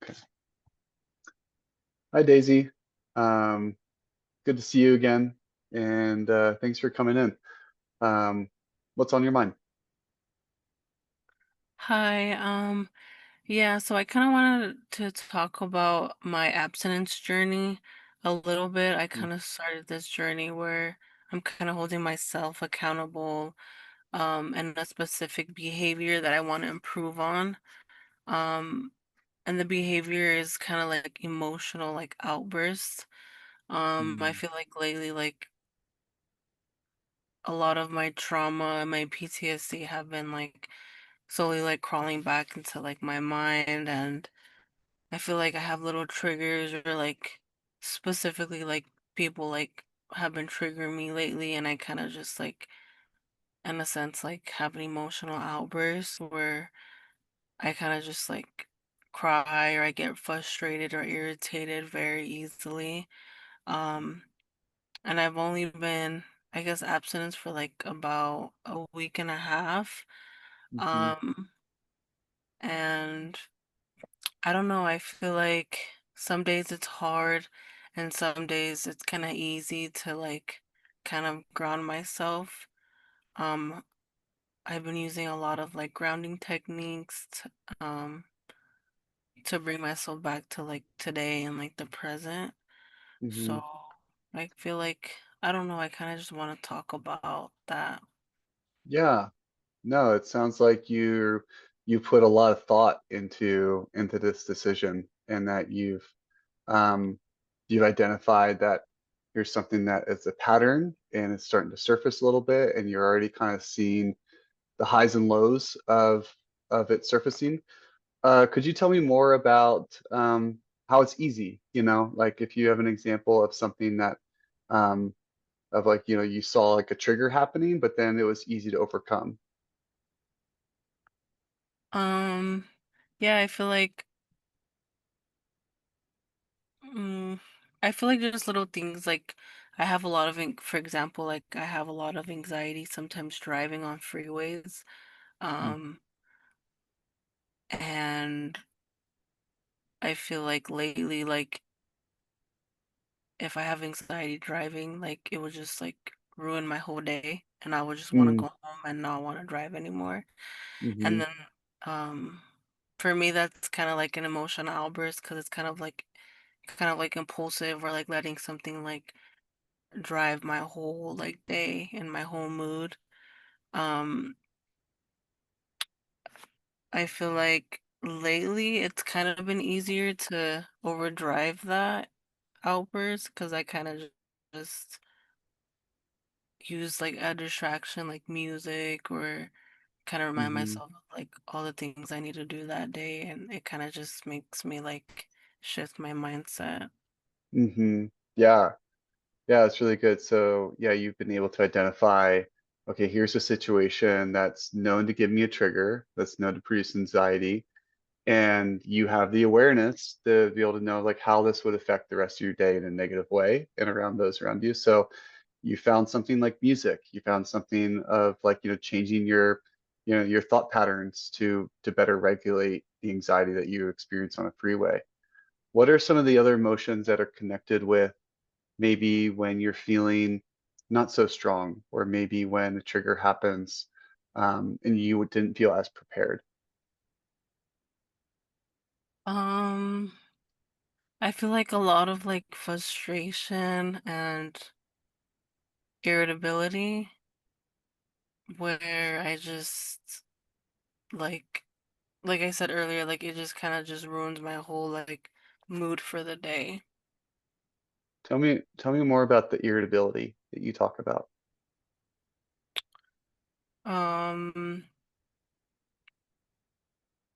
Okay. Hi, Daisy. Um, Good to see you again, and thanks for coming in. Um, what's on your mind? Hi, yeah, so I kind of wanted to talk about my abstinence journey a little bit. I Mm, kind of started this journey where I'm kind of holding myself accountable, and a specific behavior that I want to improve on. Um, and the behavior is kind of like emotional, like outbursts. I mm, feel like lately, like a lot of my trauma and my PTSD have been like slowly like crawling back into like my mind, and I feel like I have little triggers or like specifically like people like have been triggering me lately, and I kind of just like in a sense like have an emotional outburst where I kind of just like cry or I get frustrated or irritated very easily. Um and I've only been, I guess, abstinence for like about a week and a half. mhm, Um and I don't know, I feel like some days it's hard and some days it's kind of easy to like kind of ground myself. Um, I've been using a lot of like grounding techniques to bring myself back to like today and like the present. mhm. So I feel like I don't know, I kind of just want to talk about that. Yeah. No, it sounds like you put a lot of thought into this decision, and that um, you've identified that here's something that is a pattern, and it's starting to surface a little bit, and you're already kind of seeing the highs and lows of it surfacing. Could you tell me more about how it's easy? Like if you have an example of something that um, of like you saw like a trigger happening, but then it was easy to overcome. Um, yeah, Mm, I feel like just little things like I have a lot of, for example, like I have a lot of anxiety sometimes driving on freeways. Mm, Um, and I feel like lately, like if I have anxiety driving, like it would just like ruin my whole day, and I would just want to mm, go home and not want to drive anymore. And mhm, then, um, for me, that's kind of like an emotional outburst because it's kind of like impulsive or like letting something like drive my whole like day and my whole mood. Um, I feel like lately it's kind of been easier to overdrive that outburst because I kind of just use like a distraction like music or kind of remind mhm, myself of like all the things I need to do that day, and it kind of just makes me like shift my mindset. mhm. Yeah, yeah, it's really good. So yeah, you've been able to identify, okay, here's a situation that's known to give me a trigger, that's known to produce anxiety, and you have the awareness to be able to know like how this would affect the rest of your day in a negative way and around those around you. So you found something like music, you found something of like changing your thought patterns to better regulate the anxiety that you experience on a freeway. What are some of the other emotions that are connected with maybe when you're feeling not so strong, or maybe when a trigger happens, and you didn't feel as prepared? Um, I feel like a lot of like frustration and irritability where I just like like I said earlier, like it just kind of just ruins my whole like mood for the day. Tell me more about the irritability that you talk about. Um,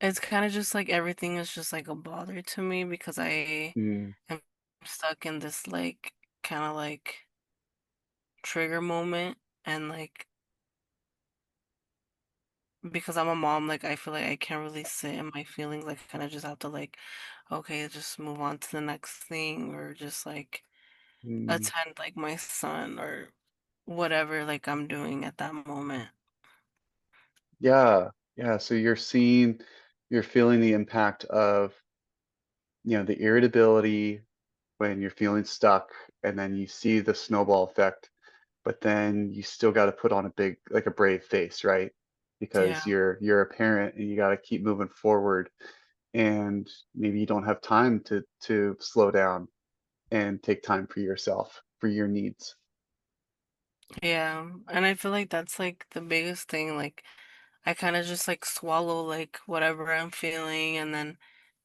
it's kind of just like everything is just like a bother to me because I Mm, am stuck in this like kind of like trigger moment, and like because I'm a mom, like I feel like I can't really sit in my feelings. Like I kind of just have to like, okay, just move on to the next thing, or just like mm. attend like my son or whatever like I'm doing at that moment. Yeah, yeah. So you're feeling the impact of the irritability when you're feeling stuck, and then you see the snowball effect, but then you still got to put on a big, like a brave face, right? Yeah. Because you're a parent and you got to keep moving forward, and maybe you don't have time to slow down and take time for yourself, for your needs. Yeah. And I feel like that's like the biggest thing. Like I kind of just like swallow like whatever I'm feeling and then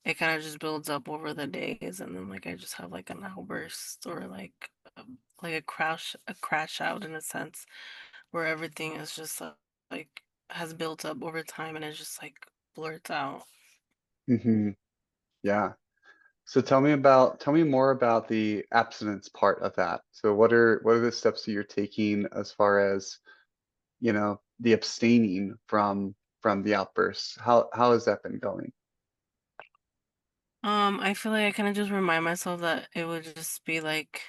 it kind of just builds up over the days and then like I just have like an outburst or like a crash out in a sense where everything is just like has built up over time and it just like blurts out. Hmm. Yeah. So tell me more about the abstinence part of that. So what are the steps that you're taking as far as, the abstaining from the outbursts? How has that been going? I feel like I kind of just remind myself that it would just be like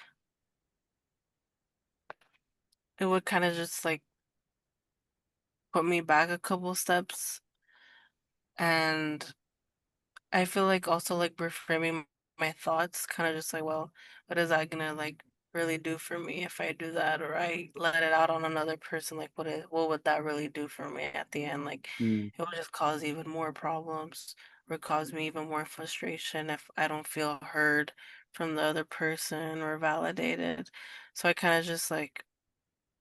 it would kind of just like put me back a couple steps and I feel like also like reframing my thoughts, kind of just like, well, what is that gonna like really do for me if I do that or I let it out on another person? Like, what would that really do for me at the end? Like, Mm, it would just cause even more problems or cause me even more frustration if I don't feel heard from the other person or validated. So I kind of just like,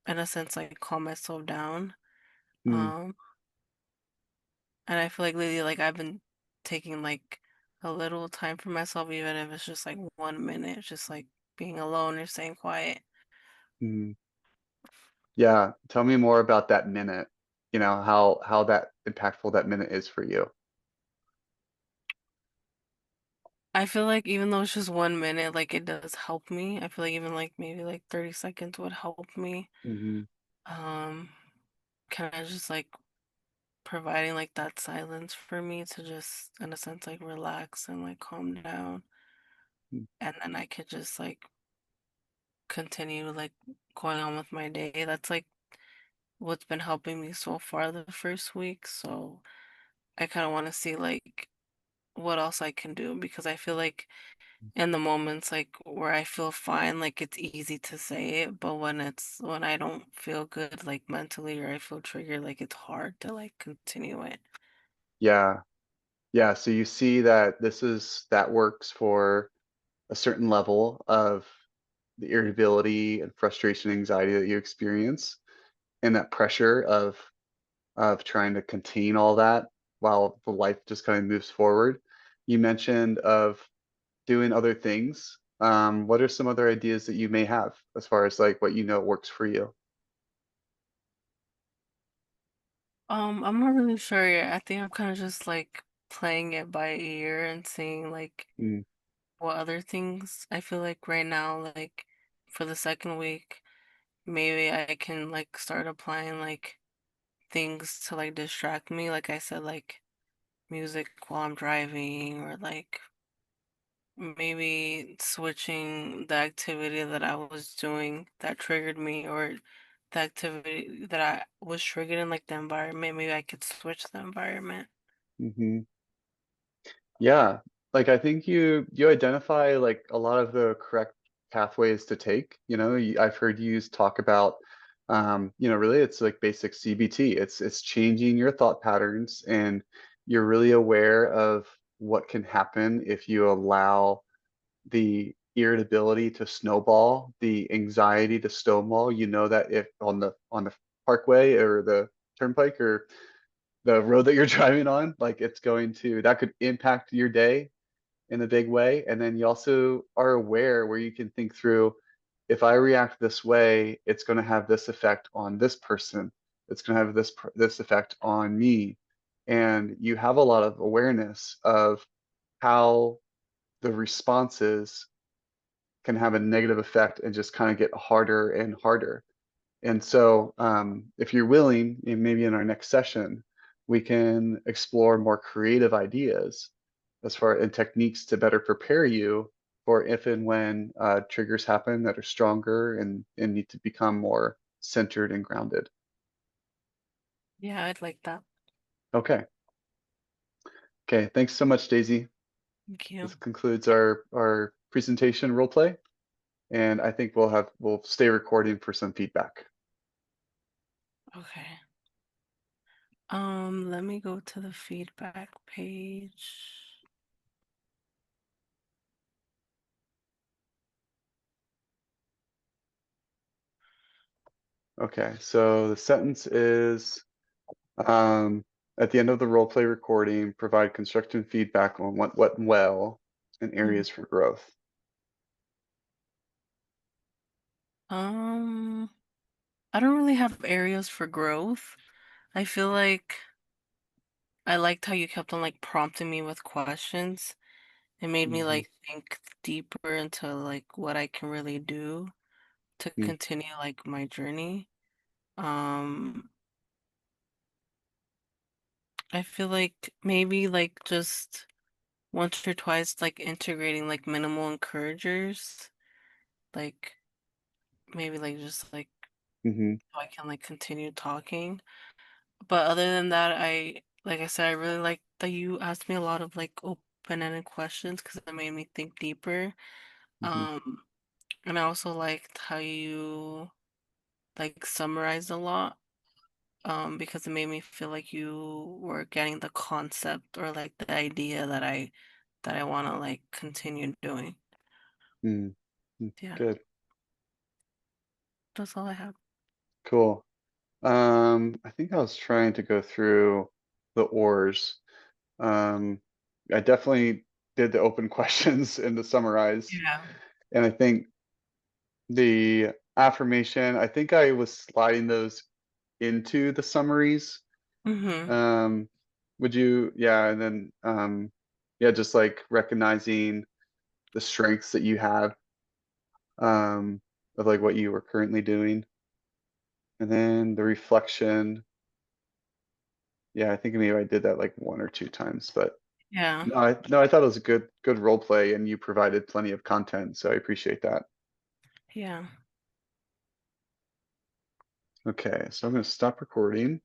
in a sense, like calm myself down. mm, Um, and I feel like lately, like I've been taking like a little time for myself, even if it's just like 1 minute, just like being alone or staying quiet. mm. Yeah, tell me more about that minute. How that impactful that minute is for you. I feel like even though it's just 1 minute, like it does help me. I feel like even like maybe like 30 seconds would help me. Hmm. Um, kind of just like providing like that silence for me to just, in a sense, like relax and like calm down. And then I could just like continue like going on with my day. That's like what's been helping me so far the first week. So I kind of want to see like what else I can do because I feel like in the moments like where I feel fine, like it's easy to say it, but when I don't feel good like mentally or I feel triggered, like it's hard to like continue it. Yeah. Yeah, so you see that that works for a certain level of the irritability and frustration, anxiety that you experience, and that pressure of trying to contain all that while the life just kind of moves forward. You mentioned of doing other things. What are some other ideas that you may have as far as like what works for you? I'm not really sure yet. I think I'm kind of just like playing it by ear and seeing like Mm, what other things I feel like right now, like for the second week, maybe I can like start applying like things to like distract me. Like I said, like music while I'm driving or like maybe switching the activity that I was doing that triggered me or the activity that I was triggered in like the environment. Maybe I could switch the environment. mhm. Yeah, like I think you identify like a lot of the correct pathways to take. I've heard you talk about, really it's like basic CBT. It's changing your thought patterns, and you're really aware of what can happen if you allow the irritability to snowball, the anxiety to snowball. You know that if on the parkway or the turnpike or the road that you're driving on, like that could impact your day in a big way. And then you also are aware where you can think through, if I react this way, it's going to have this effect on this person. It's going to have this effect on me. And you have a lot of awareness of how the responses can have a negative effect and just kind of get harder and harder. And so, if you're willing, and maybe in our next session, we can explore more creative ideas as far and techniques to better prepare you for if and when triggers happen that are stronger and need to become more centered and grounded. Yeah, I'd like that. Okay. Okay. Thanks so much, Daisy. Thank you. This concludes our presentation role play, and I think we'll stay recording for some feedback. Okay. Let me go to the feedback page. Okay, so the sentence is, um, at the end of the role play recording, provide constructive feedback on what went well and Mhm. areas for growth. Um, I don't really have areas for growth. I feel like I liked how you kept on like prompting me with questions. It made me Mhm, like think deeper into like what I can really do to mm, continue like my journey. Um, I feel like maybe like just once or twice like integrating like minimal encouragers, like maybe like just like mhm, so I can like continue talking. But other than that, like I said, I really like that you asked me a lot of like open-ended questions because it made me think deeper. mhm, Um, and I also liked how you like summarized a lot. Because it made me feel like you were getting the concept or like the idea that I want to like continue doing. mm, Yeah, good, that's all I have. cool. I think I was trying to go through the ors. Um, I definitely did the open questions and the summarized, Yeah. and I think the affirmation, I think I was sliding those into the summaries. Mm-hmm. Um, would you, yeah, and then, yeah, just like recognizing the strengths that you have, um, of like what you were currently doing. And then the reflection, yeah, I think maybe I did that like one or two times, but Yeah. no, I thought it was a good role play and you provided plenty of content, so I appreciate that. Yeah. Okay, so I'm gonna stop recording.